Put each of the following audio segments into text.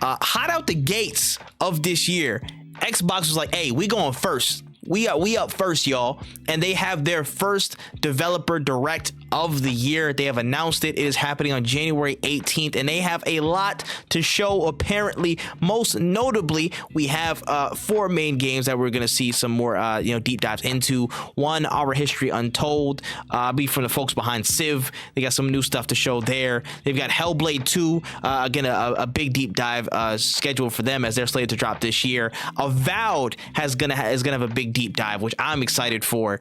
hot out the gates of this year, Xbox was like, hey, we going first. We up first, y'all. And they have their first developer direct of the year. They have announced it. It is happening on January 18th, and they have a lot to show. Apparently, most notably, we have 4 main games that we're going to see some more deep dives into. One, Our History Untold, be from the folks behind Civ. They got some new stuff to show there. They've got Hellblade 2, again, a big deep dive scheduled for them as they're slated to drop this year. Avowed is gonna have a big deep dive, which I'm excited for,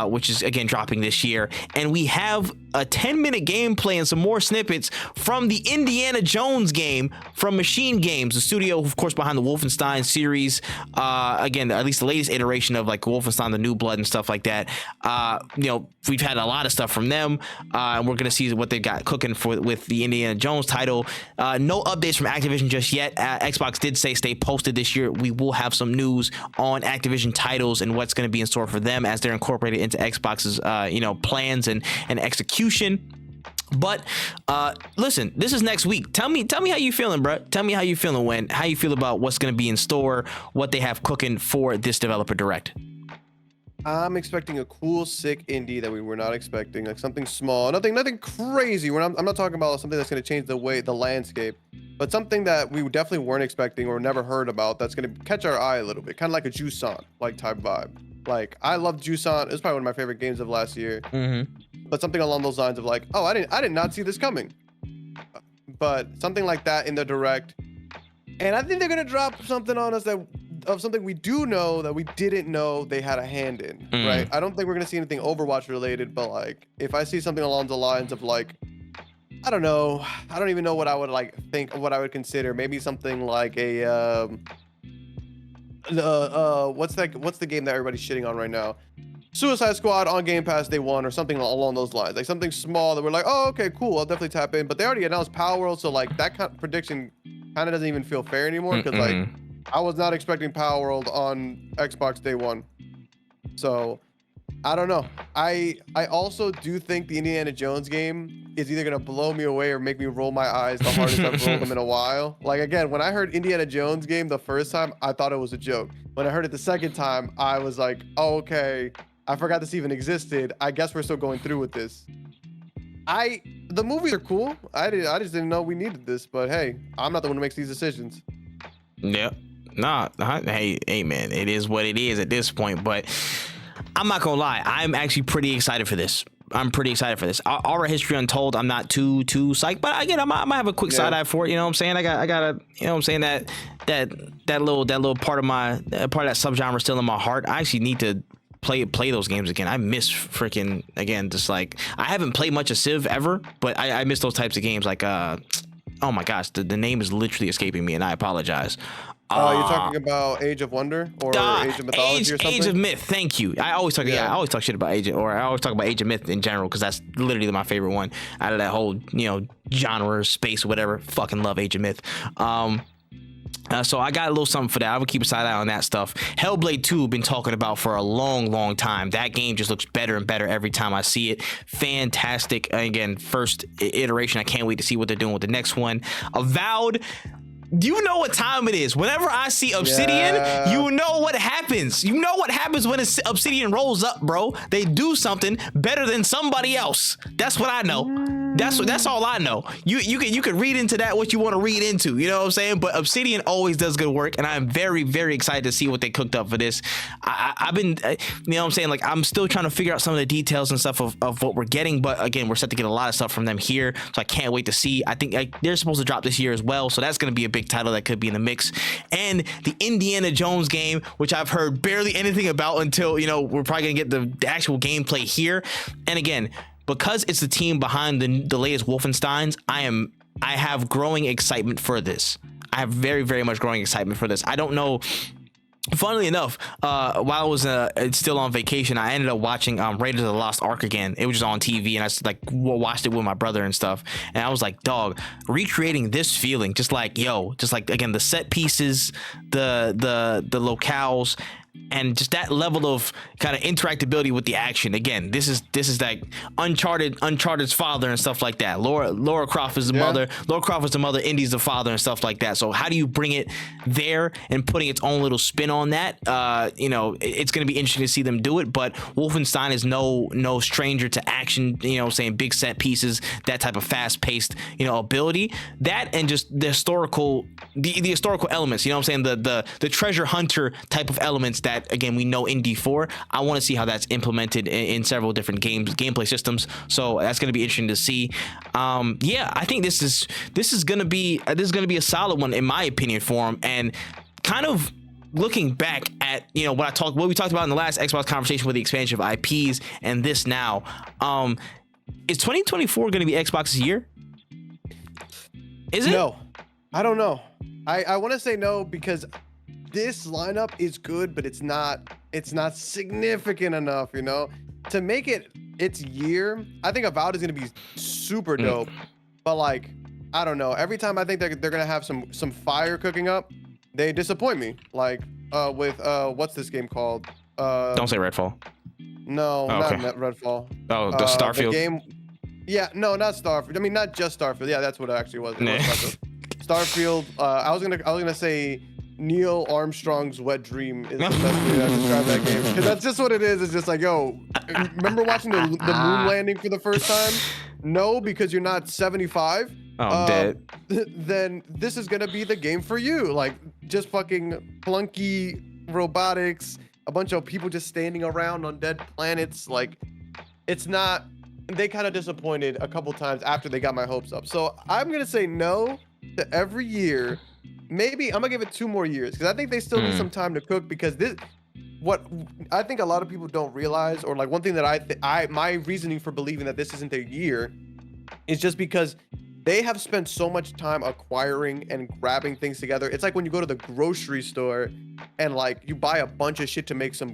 which is again dropping this year. And we have a 10-minute gameplay and some more snippets from the Indiana Jones game from Machine Games, the studio, of course, behind the Wolfenstein series. Again, at least the latest iteration of like Wolfenstein: The New Blood and stuff like that. We've had a lot of stuff from them, and we're gonna see what they've got cooking with the Indiana Jones title. No updates from Activision just yet. Xbox did say stay posted this year. We will have some news on Activision titles and what's going to be in store for them as they're incorporated into Xbox's plans and execution. But listen, this is next week. Tell me how you feeling, bro. Tell me how you feeling, how you feel about what's going to be in store, what they have cooking for this developer direct. I'm expecting a cool, sick indie that we were not expecting, like something small, nothing crazy. I'm not talking about something that's going to change the landscape, but something that we definitely weren't expecting or never heard about that's going to catch our eye a little bit, kind of like a Jusant like type vibe. Like, I love Jusant. It's probably one of my favorite games of last year. But something along those lines of like, oh, I did not see this coming. But something like that in the direct. And I think they're gonna drop something on us of something we do know that we didn't know they had a hand in, right? I don't think we're gonna see anything Overwatch related, but like, if I see something along the lines of like, I don't know, I don't even know what I would like think of what I would consider. Maybe something like a what's the game that everybody's shitting on right now? Suicide Squad on Game Pass Day 1 or something along those lines. Like something small that we're like, oh, okay, cool, I'll definitely tap in. But they already announced Power World, so like that kind of prediction kind of doesn't even feel fair anymore, because like I was not expecting Power World on Xbox Day 1. So I don't know. I also do think the Indiana Jones game is either gonna blow me away or make me roll my eyes the hardest I've rolled them in a while. Like, again, when I heard Indiana Jones game the first time, I thought it was a joke. When I heard it the second time, I was like, oh, okay, I forgot this even existed. I guess we're still going through with this. The movies are cool. I just didn't know we needed this, but hey, I'm not the one who makes these decisions. Yeah. Nah, hey man, it is what it is at this point, but I'm not gonna lie, I'm actually pretty excited for this. I'm pretty excited for this. Our History Untold, I'm not too psyched, but again, I might have a quick side eye for it. You know what I'm saying? I got a, you know what I'm saying, that little part of that subgenre still in my heart. I actually need to play those games again. I miss freaking, again, just like, I haven't played much of Civ ever, but I miss those types of games. Like oh my gosh, the name is literally escaping me, and I apologize. You're talking about Age of Wonder or Age of Mythology or something? Age of Myth, thank you. I always talk shit about Age of Myth in general, because that's literally my favorite one out of that whole, genre, space, whatever. Fucking love Age of Myth. So I got a little something for that. I would keep a side eye on that stuff. Hellblade 2 been talking about for a long time. That game just looks better and better every time I see it. Fantastic. Again, first iteration. I can't wait to see what they're doing with the next one. Avowed. Do you know what time it is? Whenever I see Obsidian, you know what happens. You know what happens when Obsidian rolls up, bro. They do something better than somebody else. That's what I know. That's all I know. You can read into that what you want to read into. You know what I'm saying? But Obsidian always does good work, and I'm very, very excited to see what they cooked up for this. I've been, you know what I'm saying? Like, I'm still trying to figure out some of the details and stuff of what we're getting. But again, we're set to get a lot of stuff from them here, so I can't wait to see. I think they're supposed to drop this year as well, so that's going to be a big title that could be in the mix. And the Indiana Jones game, which I've heard barely anything about until, we're probably gonna get the actual gameplay here. And again, because it's the team behind the latest Wolfensteins, I have growing excitement for this. I have very, very much growing excitement for this. I don't know. Funnily enough, while I was still on vacation, I ended up watching Raiders of the Lost Ark again. It was just on TV, and I watched it with my brother and stuff. And I was like, dog, recreating this feeling, just like again, the set pieces, the locales, and just that level of kind of interactability with the action. Again, this is like Uncharted's father and stuff like that. Lara Croft is the mother. Lara Croft was the mother. Indy's the father and stuff like that. So how do you bring it there and putting its own little spin on that? It's going to be interesting to see them do it. But Wolfenstein is no stranger to action. Saying big set pieces, that type of fast paced ability. That and just the historical elements. You know what I'm saying? The treasure hunter type of elements that, again, we know Indy for. I want to see how that's implemented in several different gameplay systems. So that's going to be interesting to see. I think this is going to be a solid one in my opinion for him. And kind of looking back at what we talked about in the last Xbox conversation with the expansion of IPs and this now, is 2024 going to be Xbox's year? Is it? No, I don't know. I want to say no because this lineup is good, but it's not significant enough, to make it its year. I think Avowed is going to be super dope, but like, I don't know. Every time I think they're going to have some fire cooking up, they disappoint me. Like with what's this game called? Don't say Redfall. No, not Redfall. Oh, the Starfield. The game. Yeah, no, not Starfield. I mean, not just Starfield. Yeah, that's what it actually was. It was Starfield. I was gonna say Neil Armstrong's wet dream is the best way to describe that game, because that's just what it is. It's just like, yo, remember watching the moon landing for the first time? No, because you're not 75. Oh, I'm dead. Then this is gonna be the game for you. Like, just fucking clunky robotics, a bunch of people just standing around on dead planets. Like, it's not. They kind of disappointed a couple times after they got my hopes up. So I'm gonna say no to every year. Maybe I'm gonna give it 2 more years because I think they still need some time to cook, because what I think a lot of people don't realize, or like one thing that my reasoning for believing that this isn't their year is just because they have spent so much time acquiring and grabbing things together. It's like when you go to the grocery store and like you buy a bunch of shit to make some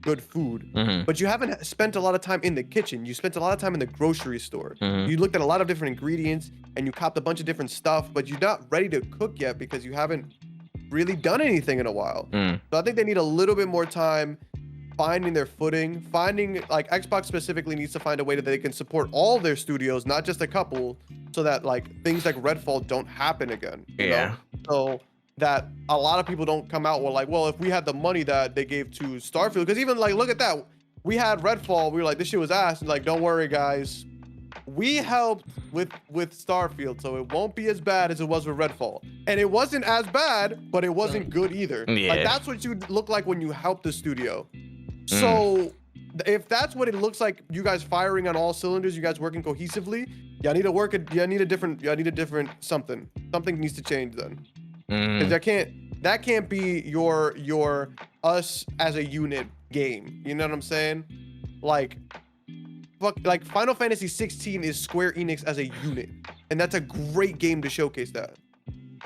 good food, but you haven't spent a lot of time in the kitchen. You spent a lot of time in the grocery store. You looked at a lot of different ingredients and you copped a bunch of different stuff, but you're not ready to cook yet because you haven't really done anything in a while. So I think they need a little bit more time finding their footing, like Xbox specifically needs to find a way that they can support all their studios, not just a couple, so that like things like Redfall don't happen again. You know? So that a lot of people don't come out with like, well, if we had the money that they gave to Starfield, because even like, look at that. We had Redfall. We were like, this shit was ass. And like, don't worry, guys. We helped with Starfield, so it won't be as bad as it was with Redfall. And it wasn't as bad, but it wasn't good either. Like, that's what you look like when you help the studio. So if that's what it looks like, you guys firing on all cylinders, you guys working cohesively, y'all need a different something. Something needs to change then. Because that can't be your us as a unit game. You know what I'm saying? Like Final Fantasy 16 is Square Enix as a unit, and that's a great game to showcase that.